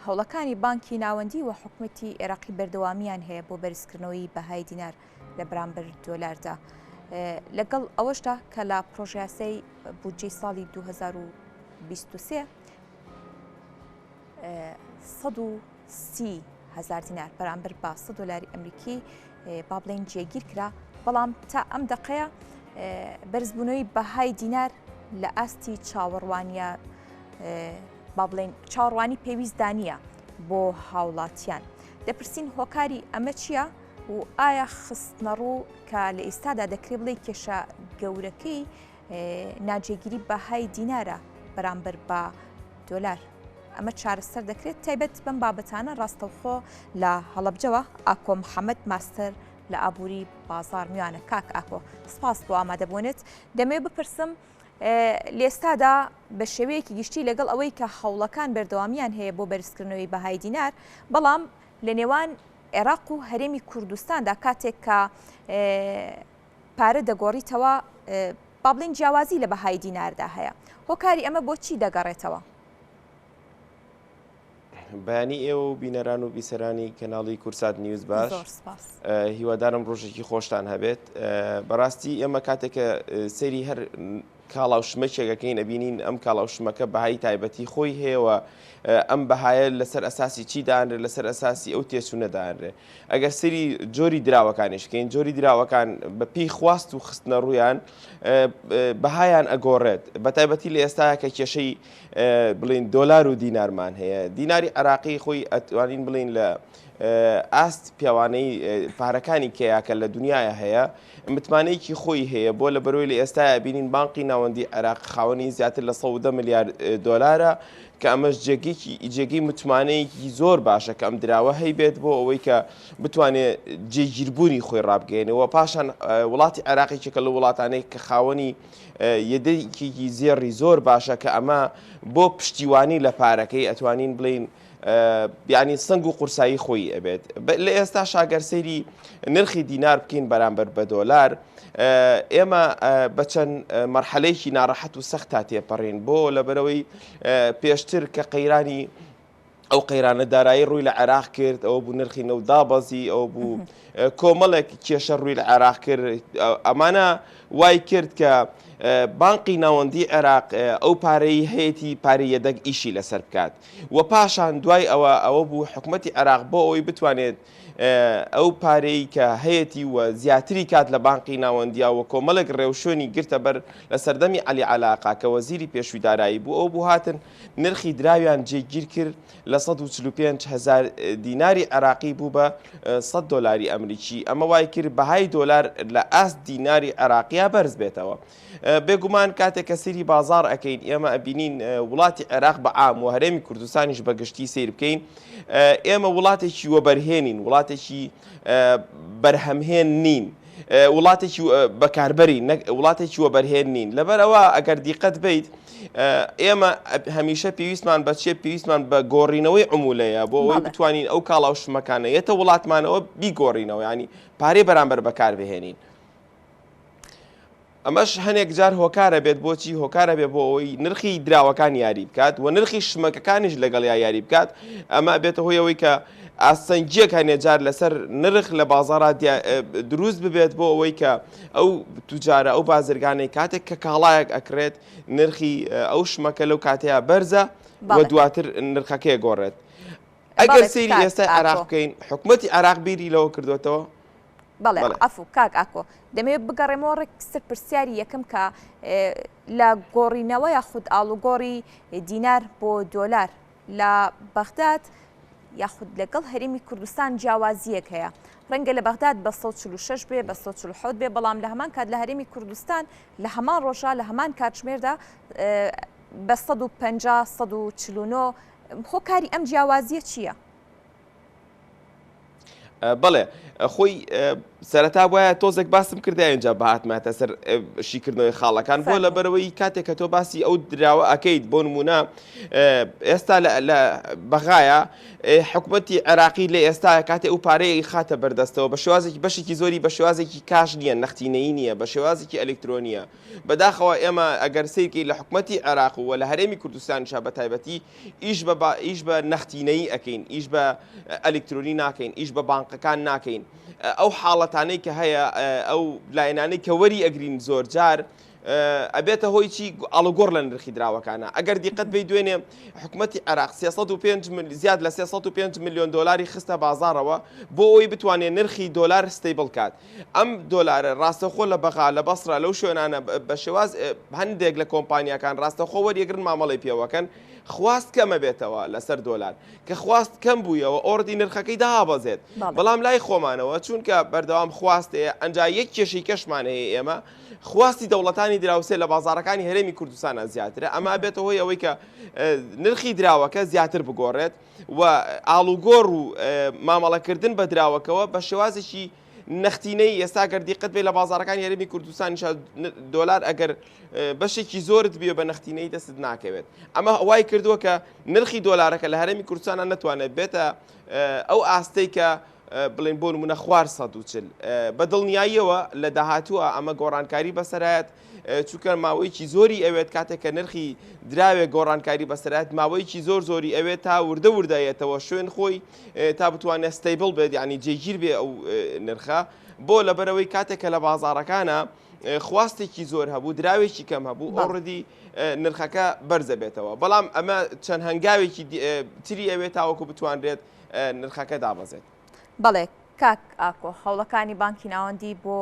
هەوڵەکانی بانکی ناوەندی و حکوومەتی عێراقی بەردەوامیان هەیە بۆ بەرزکردنەوەی بەهای دینار لە بەرامبەر دۆلاردا لەگەڵ ئەوەشدا کە لە پرۆژیاسەی بودجەی ساڵی 2023 130,000 دینار بەرامبەر بە 100 دلاری ئەمریکی با بڵێن جێگیر کرا، بەڵام تا ئەم دقەیە بەرزبوونەوەی بەهای دینار لە ئاستی چاوەڕوانیە با بڵێن چاوەڕوانی پێویستدا نییە بۆ هاوڵاتیان. دەپرسین هۆکاری ئەمە چییە و ئایا خستنەڕوو کە لە ئێستادا دەکرێت بڵێ کێشە گەورەکەی ناجێگیری بەهای دینارە بەرامبەر بە دۆلار ئەمە چارەسەر دەکرێت تایبەت بەم بابەتانە ڕاستەوخۆ لە هەڵەبجەوە ئاکۆ محەممەد ماستەر لە ئابووری بازار میوانە. کاک ئاکۆ سپاس بۆ ئامادەبوونت. دەمێ بپرسم لێستادا بە شێوەیەکی گشتی لەگەڵ ئەوەی کە هەوڵەکان بەردەوامیان هەیە بۆ بەرزکردنەوەی بەهای دینار، بەڵام لە نێوان عێراق و هەرێمی کوردستاندا کاتێک کە پارە دەگۆڕیتەوە با بڵێن جیاوازی لە بەهای دیناردا هەیە، هۆکاری ئەمە بۆچی دەگەڕێتەوە؟ بەیانی ئێوە و بینەران و بیسەرانی کەناڵی کورسات نیوز باش، هیوادارم ڕۆژێکی خۆشتان هەبێت. بەڕاستی ئێمە کاتێکە سەیری هەر کاڵاوشمەکێکەکەین ئەبینین ئەم کاڵاوشمەکە بەهای تایبەتی خۆی هەیەوە، ئەم بەهایە لەسەر ئەساسی چی دانرێ، لەسەر ئەساسی ئەو تێچوونەدانرێ. ئەگەر سەری جۆری دراوەکانیشکەین، جۆری دراوەکان بە پێی خواست و خستنە ڕوویان بەهایان ئەگۆڕێت، بە تایبەتی لە ئێستاە کە کێشەی بڵین دۆلار و دینارمان هەیە. دیناری عراقی خۆی ئەتوانین بڵین لە ئاست پیاوانەی پارەکانی کەیاکە لە دنیاە هەیە، متمانەیەکی خۆی هەیە بۆ لە بەرۆی لە ئێستا بینین بانقی ناوەندی عێراق خاوەنی زیاتر لە 110 میلیارد دۆلارە کە ئەمەش جێگەی متمانەیەکی زۆر باشە کە ئەم دراوە هەی بێت بۆ ئەوەی کە بتوانێت جێگیربوونی خۆی ڕابگەێنەوە. پاشان وڵاتی عێراقیێکە لە وڵاتانەی کە خاوەنی یەدەیەکی زێڕی زۆر باشە کە ئەمە بۆ پشتیوانی لە پارەکەی ئەتوانین بڵین بیانی سنگ و قورسایی خۆی ئەبێت. لە ئێستا شاگەر سەیری نرخی دینار بکەین بەرامبەر بە دۆلار، ئێمە بە چەند مەرحەلەیەکی ناڕەحەت و سەختا تێپەڕین بۆ لەبەرەوەی پێشتر کە قەیرانی ئەو قەیرانە دارایی ڕووی لە عێراق کرد، ئەوە بوو نرخی نەودابەزی، ئەو بوو کۆمەڵێک کێشە ڕووی لە عێراق کرد. ئەمانە وای کرد کە بانقی ناوەندی عێراق ئەو پارەی هەیەی پارەی یەدەگ ئیشی لەسەر بکات و پاشان دوای ئەوە بوو حکوومەتی عێراق بۆ ئەوەی بتوانێت ئەو پارەی کە هەیەی و زیاتری کات لە بانقی ناوەندیا و کۆمەڵێک ڕێوشۆنی گرتە بەر لە سەردەمی عەلی عەلاقا کە وەزیری پێشووی دارایی بوو، ئەو بوو هاتن نرخی دراویان جێگیر کرد لە 145,000 دیناری عێراقی بوو بە 100 دلاری ئەمریکی. ئەمە وای کرد بەهای دۆلار لە ئاست دیناری عێراقیە بەرز بێتەوە. بێگومان کاتێک کە سەیری بازار ئەەکەین ئێمە ئەبینین وڵاتی عێراق بە عام و هەرێمی کوردستانیش بەگشتی سیر بکەین، ئێمە وڵاتێکی وەبەرهێنین، وڵاتێکی بەرهەمهێن نین، وڵاتێکی بەکاربەری وڵاتێکی وەبەرهێن نین. لەبەرەوە ئەگەر دیقەت بیت ئێمە هەمیشە پێویستمان بە چێ پێویستمان بە گۆڕینەوەی عمولەیە بۆ ئەوەی بتوانین ئەو کاڵاوشمەکانە یەتە وڵاتمانەوە بیگۆڕینەوە، ینی پارەی بەرامبەر بەکاربهێنین. ئەمەش هەنێک جار هۆکارە بێت، بۆچی هۆکارە بێت بۆ ئەوەی نرخی دراوەکان یاری بکات و نرخی شمەکەکانیش لەگەڵ یاری بکات. ئەمە بێتە هۆی ئەوەی کە ئاسەنجیەک هەنێجار لەسەر نرخ لە بازاڕا دروست ببێت بۆ ئەوەی کە ئەو توجارە ئەو بازرگانەی کاتێک کە کاڵایەک ئەکرێت نرخی ئەو شمەکە لەو کاتەیە بەرزە و دواتر نرخەکەی گۆڕێت. ئەگەر سەیری ئێستا عێراق بکەین، حکوومەتی عێراق بیری لەوە کردوێتەوە. بەڵێ ئەفو کاک ئاکۆ دەمەوێت بگەڕێمەوە ڕێک سەر پرسیاری یەکەم کە لە گۆڕینەوە یاخود ئاڵوگۆڕی دینار بۆ دۆلار لە بەغداد یاخود لەگەڵ هەرێمی کوردستان جیاوازیەک هەیە. ڕەنگە لە بەغداد بە 146 بێ، بە 147 بێ، بەڵام لە هەمان کات لە هەرێمی کوردستان لە هەمان ڕۆژە لە هەمان کاتژمێردا بە 150 149. هۆکاری ئەم جیاوازیە چییە؟ بەڵێ خۆی سەرەتا وایە تۆزێک باسم کردای اینجا بەهاتماتە سەر شیکردنەوەی خاڵەکان بۆ لەبەرەوەی کاتێک کە تۆ باسی ئەو دراوە ئەەکەیت بۆ نمونە ئێستا لە بەغایە حکوومەتی عێراقی لە ئێستا کاتێ ئەو پارەیە خاتە بەردەستەوە بە شێوازێکی بەشێکی زۆری بە شێوازێکی کاش نییە نەختینەی نییە بە شێوازێکی ئەلکترۆنیە بەداخەوە ئێمە ئەگەر سیرکی لە حکوومەتی عێراق و لە هەرێمی کوردستانیشا بە تایبەتی ئیش بە نەختینەی ئەەکەین ئیش بە ئەلکترۆنی ناکەین ئیش بە بانقەکان ناکەین ئەو حاڵەتانەی کە هەیە ئەو لایەنانەی کە وەری ئەگرین زۆر جار ئەبێتە هۆی چی ئاڵوگۆڕ لە نرخی دراوەکانە ئەگەر دیقەت بی دوێنێ حکوومەتی عێراق 305 زیاد لە 305 میلیۆن دلاری خستە بازارەوە بۆ ئەوی بتوانێت نرخی دۆلار ستیبل کات ئەم دۆلارە ڕاستەخۆ لە بەغا لە بەسرا لەو شوێنانە بە شێواز هەندێک لە کۆمپانیەکان ڕاستەخۆ وەریەگرن مامەڵی پێوەکەن خواست کەمە بێتەوە لەسەر دۆلار کە خواست کەم بوویەوە ئۆردی نرخەکەی داهابەزێت بەڵام لای خۆمانەوە چونکە بەردەوام خواستەیە ئەنجا یەک کێشەی کەشمان هەیە ئێمە خواستی دەوڵەتانی دراوسێ لە بازارەکانی هەرێمی کوردستانە زیاترە ئەمە بێتە هۆی ئەوەی کە نرخی دراوەکە زیاتر بگۆڕێت و ئاڵوگۆڕ و مامەڵەکردن بە دراوەکەوە بە شێوازێکی نەختینەی ئێستا گەر دیقەت بێ لە بازارەکانی هەرێمی کوردستانی دۆلار ئەگەر بەشێکی زۆرت بێ بە نەختینەی دەست ناکەوێت ئەمە وای کردووە کە نرخی دۆلارەکە لە هەرێمی کوردستانە نەتوانێت بێتە ئەو ئاستەی کە بڵێن بۆ نمونە خوار 140 بە دڵنیاییەوە لە داهاتووە ئەمە گۆڕانکاری بەسەرایەت چونکە ماوەیەکی زۆری ئەوێت کاتێک کە نرخی دراوێ گۆڕانکاری بەسەرایەت ماوەیەکی زۆری ئەوێت تا وردەیەتەوە شوێن خۆی تا بتوانێت ستیبل بێت یعنی جێگیر بێ ئەو نرخە بۆ لەبەرەوەی کاتێک کە لە بازارەکانە خواستێکی زۆر هەبوو دراوێکی کەم هەبوو ئۆڕدی نرخەکە بەرزە بێتەوە بەڵام ئەمە چەند هەنگاوێکی تری ئەوێت تاوەکو بتوانرێت نرخەکە دابەزێت. بەڵێ کاک ئاکۆ هەوڵەکانی بانکی ناوەندی بۆ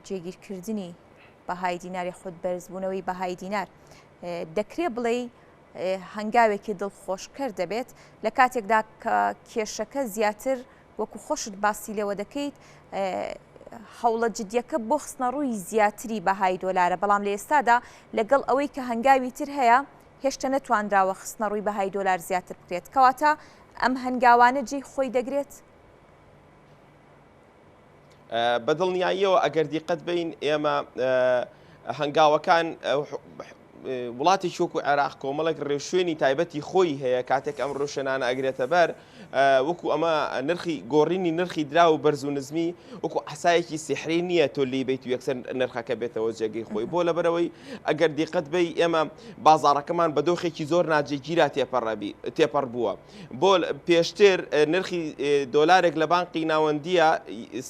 جێگیرکردنی بەهای دیناری خود بەرزبوونەوەی بەهای دینار دەکرێت بڵێ هەنگاوێکی دڵخۆشکرد دەبێت لە کاتێکدا کە کێشەکە زیاتر وەکو خۆشت باسی لێوە دەکەیت هەوڵە جدیەکە بۆ خستنەڕووی زیاتری بەهای دۆلارە بەڵام لە ئێستادا لەگەڵ ئەوەی کە هەنگاوی تر هەیە هێشتا نەتواندراوە خستنەڕووی بەهای دۆلار زیاتر بکرێت کەواتە ئەم هەنگاوانە جێی خۆی دەگرێت. بەدڵنیاییەوە ئەگەر دیقەت بین ئێمە هەنگاوەکان وڵاتی شۆک و عێراق کۆمەڵێک ڕێوشوێنی تایبەتی خۆی هەیە کاتێک ئەم ڕۆشنانە ئەگرێتە بەر وەکو ئەمە نرخی گۆڕینی نرخی درا و بەرز و نزمی وەکو حسایەکی سحری نییە تۆ لی بیت و یەکسەر نرخەکە بێتەوە جێگەی خۆی بۆ لەبەرەوەی ئەگەر دیقەت بی ئێمە بازارەکەمان بە دۆخێکی زۆر ناجێگیرا تێپەڕ بووە بۆ پێشتر نرخی دۆلارێک لە بانقی ناوەندیە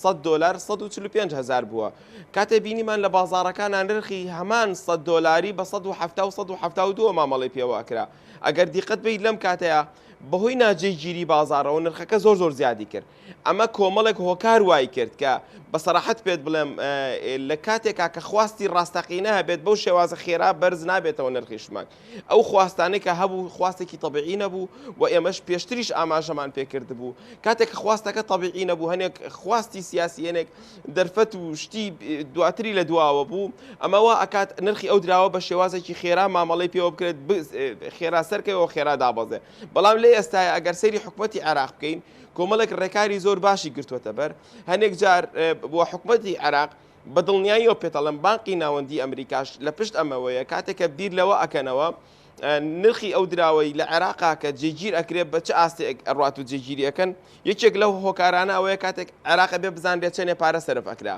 $100 145,000 بووە کاتێ بینیمان لە بازارەکانان نرخی هەمان $100 بە 172 مامەڵی پێوەکرا ئەگەر دیقەت بی لەم کاتەیە بەهۆی ناجێگیری بازارەوە نرخەکە زۆر زیادی کرد ئەمە کۆمەڵێک هۆکار وای کرد کە بەسەراحەت پێت بڵێم لە کاتێکا کە خواستی ڕاستەقینە هەبێت بەو شێوازە خێرا بەرز نابێتەوە نرخی شماک ئەو خواستانەی کە هەبوو خواستێکی تەبیعی نەبوو و ئێمەش پێشتریش ئاماژەمان پێکرد بوو کاتێک کە خواستەکە تەبیعی نەبوو هەنێک خواستی سیاسیەنێک دەرفەت و شتی دواتری لە دواوە بوو ئەمەوە ئەکات نرخی ئەو دراوە بە شێوازێکی خێرا مامەڵی پێوە بکرێت خێرا سەرکەوە خێرا دابەزێ بەڵام لێ ئێستای ئەگەر سەیری حکوومەتی عێراق بکەین کۆمەڵێک ڕێکاری زۆر باشی گرتووەتە بەر هەنێک جار بۆ حکوومەتی عێراق بە دڵنیاییەوە پێتەڵم بانقی ناوەندی ئەمریکاش لە پشت ئەمەوەیە کاتێککە بیر لەوە ئەکەنەوە نرخی ئەو دراوەی لە عێراقا کە جێگیر ئەکرێت بە چ ئاستێک ئەڕات و جێگیری ئەەکەن یەکێک لەو هۆکارانە ئەوەیە کاتێک عێراق بێ بزانێت چەندێ پارە سەرف ئەکرا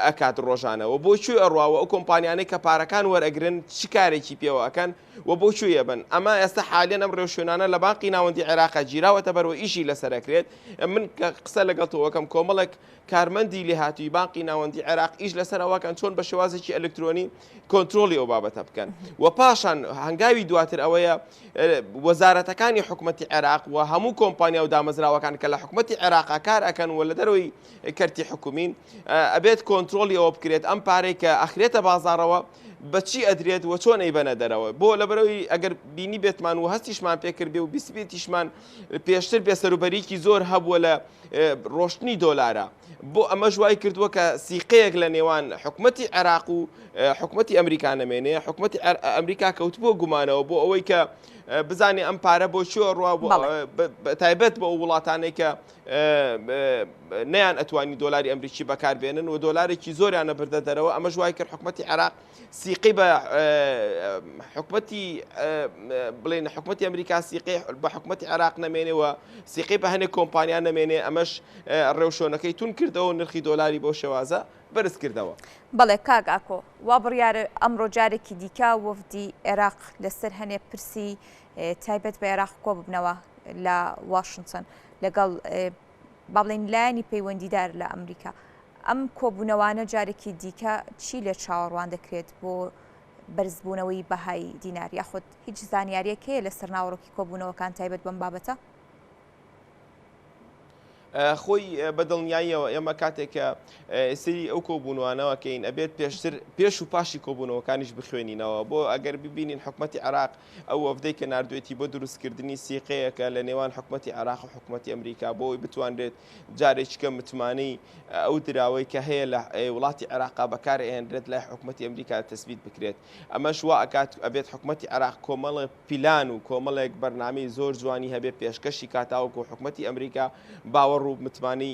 ئەکات ڕۆژانەوە بۆ کوێ ئەڕواوە ئەو کۆمپانیانەی کە پارەکان وەرەگرن چ کارێکی پێوە ئەەکەن و بۆ کوێ بن ئەمە ئێستا حالیان ئەم ڕێوشێنانە لە بانقی ناوەندی عێراقا گیراوەتە بەرەوە ئیشی لەسەرەکرێت من قسە لەگەڵتەوەکەم کۆمەڵێک کارمەندی لێهاتووی بانقی ناوەندی عێراق ئیش لەسەرەوەکەن چۆن بە شێوازێکی ئەلکترۆنی کۆنتترۆلی ئەو بابەتە بکەن و پاشان هەنگاوی دواتر ئەوەیە وەزارەتەکانی حکوومەتی عێراق و هەموو کۆمپانیا و دامەزراوەکان کە لە حکوومەتی عێراقا کار ئەکەن و لە دەرەوەی کەرتی حکومین ئەبێت کۆنتترۆلی ئەوە بکرێت ئەم پارەی کە ئەخرێتە بازارەوە بەچی ئەدرێت و چۆن ئەیبەنە دەرەوە بۆ لەبەرەوەی ئەگەر بینی بێتمان و هەستیشمان پێکردێ و بیسبێتیشمان پێشتر بێسەروبەریکی زۆر هەبووە لە ڕۆشتنی دۆلارە بۆ ئەمە ژوای کردووە کە سیقەیەک لە نێوان حکوومەتی عێراق و حکوومەتی ئەمریکا نەمێنێ حکوومەتی ئەمریکا کەوتبووە گومانەوە بۆ ئەوەی کە بزانێ ئەم پارە بۆ چۆ ڕوا تایبەت بە وڵاتانێک کە نەیان ئەتوانی دۆلاری ئەمریکی بەکاربێنن و دۆلارێکی زۆریانە بردە دەرەوە ئەمە ژوای کرد حکوومەتی عێراق سیقی بە حکوومەتی بڵێن حکوومەتی ئەمریکا سیقی بە حکوومەتی عێراق نەمێنێەوە سیقی بە هەنێک کۆمپانیان نەمێنێ ئەمەش ڕێوشۆنەکەی تون کردەوە نرخی دۆلاری بۆ شێوازە بەرز کردەوە. بەڵێ کاک ئاکۆ وا بڕیارە ئەمڕۆ جارێکی دیکە وەفدی عێراق لەسەر هەنێ پرسی تایبەت بە عێراق کۆ ببنەوە لە واشنگتن لەگەڵ با بڵێن لایەنی پەیوەندیدار لە ئەمریکا. ئەم کۆبوونەوانە جارێکی دیکە چی لێ چاوەڕوان دەکرێت بۆ بەرزبوونەوەی بەهای دینار یاخود هیچ زانیاریەک هەیە لەسەر ناوەڕۆکی کۆبوونەوەکان تایبەت بەم بابەتە؟ خۆی بەدڵنیاییەوە ئێمە کاتێکە سری ئەو کۆبوونەوانەوەکەین ئەبێت پێش و پاشی کۆبوونەوەکانیش بخوێنینەوە بۆ ئەگەر ببینین حکوومەتی عێراق ئەو وەفدەی کە نردوێتی بۆ دروستکردنی سیقەیەکە لە نێوان حکوومەتی عێراق و حکوومەتی ئەمریکا بۆی بتوانرێت جارێککە متمانەی ئەو دراوەی کە هەیە لە وڵاتی عێراقا بەکارهێنرێت لای حکوومەتی ئەمریکا تەسبیت بکرێت. ئەمەش وا ئەکات ئەبێت حکوومەتی عێراق کۆمەڵە پیلان و کۆمەڵێک بەرنامەی زۆر جوانی هەبێت پێشکەشی کاتاوەکو حکوومەتی ئەمریکا باوەڕ و متمانی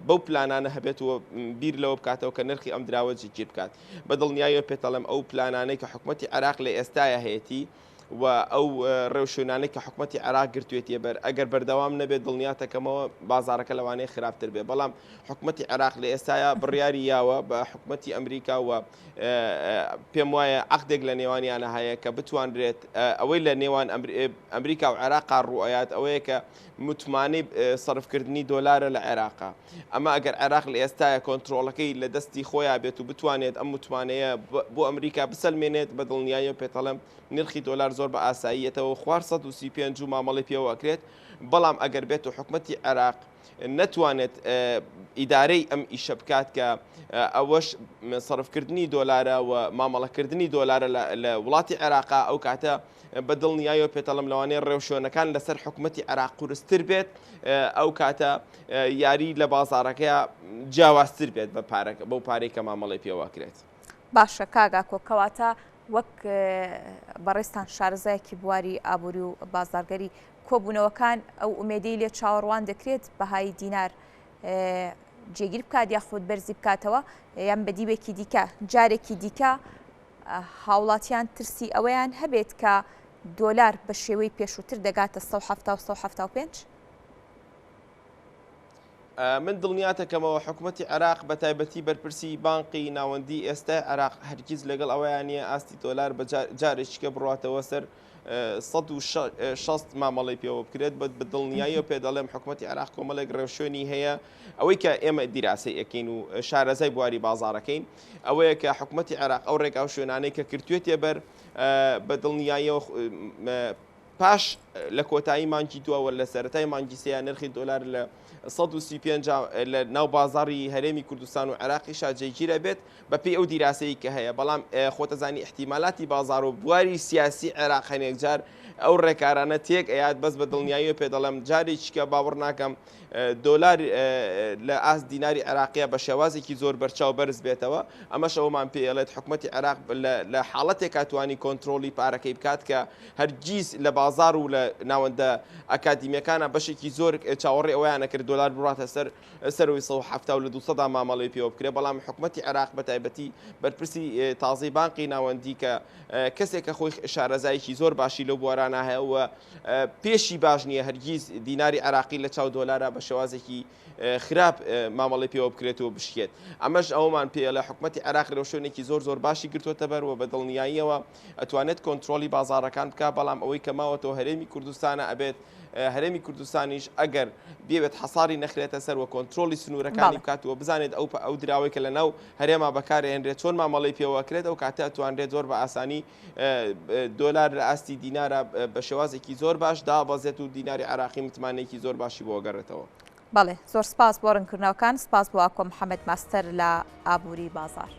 بەو پلانانە هەبێتەوە بیر لەوە بکاتەوە کە نرخی ئەم دراوەجی گیر بکات. بەدڵنیاییەوە پێتەڵم ئەو پلانانەی کە حکوومەتی عێراق لە ئێستاە هەیەی و ئەو ڕێوشێنانەی کە حکوومەتی عێراق گرتوێتیە بەر ئەگەر بەردەوام نەبێت دڵنیاتەکەمەوە بازارەکە لەوانەیە خراپتر بێ. بەڵام حکوومەتی عێراق لە ئێستاە بڕیاری یاوە بە حکوومەتی ئەمریکا و پێم وایە عەقدێک لە نێوانیانە هەیە کە بتوانرێت ئەوەی لە نێوان ئەمریکا و عێراقا ڕوئایات ئەوەیە کە متمانەی سەرفکردنی دۆلارە لە عێراقا. ئەمە ئەگەر عێراق لە ئێستاە کۆنتترۆلەکەی لە دەستی خۆیان بێت و بتوانێت ئەم متمانەیە بۆ ئەمریکا بسەلمێنێت بەدڵنیاییەوە پێتەڵم نرخی دۆلار زۆر بە ئاساییەتەوە 435 مامەڵی پێوەکرێت. بەڵام ئەگەر بێت و حکوومەتی عێراق نەتوانێت ئیدارەی ئەم ئیشە بکات کە ئەوەش سەرفکردنی دۆلارە و مامەڵەکردنی دۆلارە لە وڵاتی عێراقا ئەو کاتە بەدڵنیاییەوە پێتەڵم لەوانەیە ڕێوشۆنەکان لەسەر حکوومەتی عێراق قورستر بێت ئەو کاتە یاری لە بازارەکەی جیاوازتر بێت بەو پارەی کە مامەڵی پێوەکرێت. باشە کاگا کۆکەواتە وەک بەڕێستان شارەزایەکی بواری ئابووری و بازارگەری کۆبوونەوەکان ئەو ئومێدەی لێ چاوەڕوان دەکرێت بەهای دینار جێگیر بکات یاخود بەرزی بکاتەوە یان بەدیوێکی دیکە جارێکی دیکە هاوڵاتیان ترسی ئەوەیان هەبێت کە دۆلار بە شێوەی پێشووتر دەگاتە 175. من دڵنیاتەکەمەوە حکوومەتی عێراق بە تایبەتی بەرپرسی بانقی ناوەندی ئێستا عێراق هەرگیز لەگەڵ ئەوەیان نیە ئاستی دۆلار بە جارێکیکە بڕاتەوە سەر 160 مامەڵی پێوە بکرێت بە دڵنیاییەوە پێ دەڵێم حکوومەتی عێراق کۆمەڵێک ڕێوشێنی هەیە ئەوەی کە ئێمە دیراسی ئەەکەین و شارەزای بواری بازارەکەین ئەوەیە کە حکوومەتی عێراق ئەو ڕێک ئەو شوێنانەی کە کردوێتێ بەر بە دڵنیاییەوە پاش لە کۆتایی مانگی دووە لە سەرەتای مانگی سێیان نرخی دۆلار لە 135 لە ناو بازاری هەرێمی کوردستان و عێراقیشا جێگیرە بێت بەپێی ئەو دیراسەیە کە هەیە. بەڵام خۆتەزانی احتیمالاتی بازار و بواری سیاسی عێراق هەنێک جار ئەو ڕێکارانە تێک ئەیات بەس بە دڵنیاییەوە پێ دەڵێم جارێکیکە باوەڕ ناکەم دۆلار لە ئاست دیناری عێراقیە بە شێوازێکی زۆر بەرچاو بەرز بێتەوە. ئەمەش ئەومان پێڵێت حکوومەتی عێراق لە حاڵەتێک کاتوانی کۆنتترۆلی پارەکەی بکات کە هەرگیز لە بازار و لە ناوەندە ئەکادیمیەکانە بەشێکی زۆر چاوەڕێ ئەویانە کرد دۆلار بڕاتە سەرەوەی 170 و لە 200 مامەڵی پێوە بکرێت. بەڵام حکوومەتی عێراق بە تایبەتی بەرپرسی تازەی بانقی ناوەندی کە کەسێکە خۆی شارەزایکی زۆر باشی لەو بوارانە هەیە و پێشی باش نییە هەرگیز دیناری عێراقی لە چاو دۆلارە بە شێوازێکی خراپ مامەڵی پێوە بکرێتەوە بشکێت. ئەمەش ئەومان پێ لە حکوومەتی عێراق لەشوێنێکی زۆر باشی گرتوۆتە بەرەوە بە دڵنیاییەوە ئەتوانێت کۆنتترۆلی بازارەکان بکات. بەڵام ئەوەی کە ماوەتەوە هەرێمی کوردستانە ئەبێت هەرێمی کوردستانیش ئەگەر بێت حەساری نەخرێتە سەر و کۆنتترۆلی سنوورەکانی بکاتەوە بزانێت ئەو دراوەی کە لە ناو هەرێما بەکارهێنرێت چۆن مامەڵی پێوەکرێت ئەو کاتە ئەتوانرێت زۆر بە ئاسانی دۆلار لە ئاستی دینارە بە شێوازێکی زۆر باش دابەزێت و دیناری عێراقی متمانەیەکی زۆر باشی بۆ گەڕێتەوە. بەڵێ زۆر سپاس بۆ ڕوونکردنەوەکان سپاس بۆ ئاکۆ محەممەد ماستەر لە ئابووری بازار.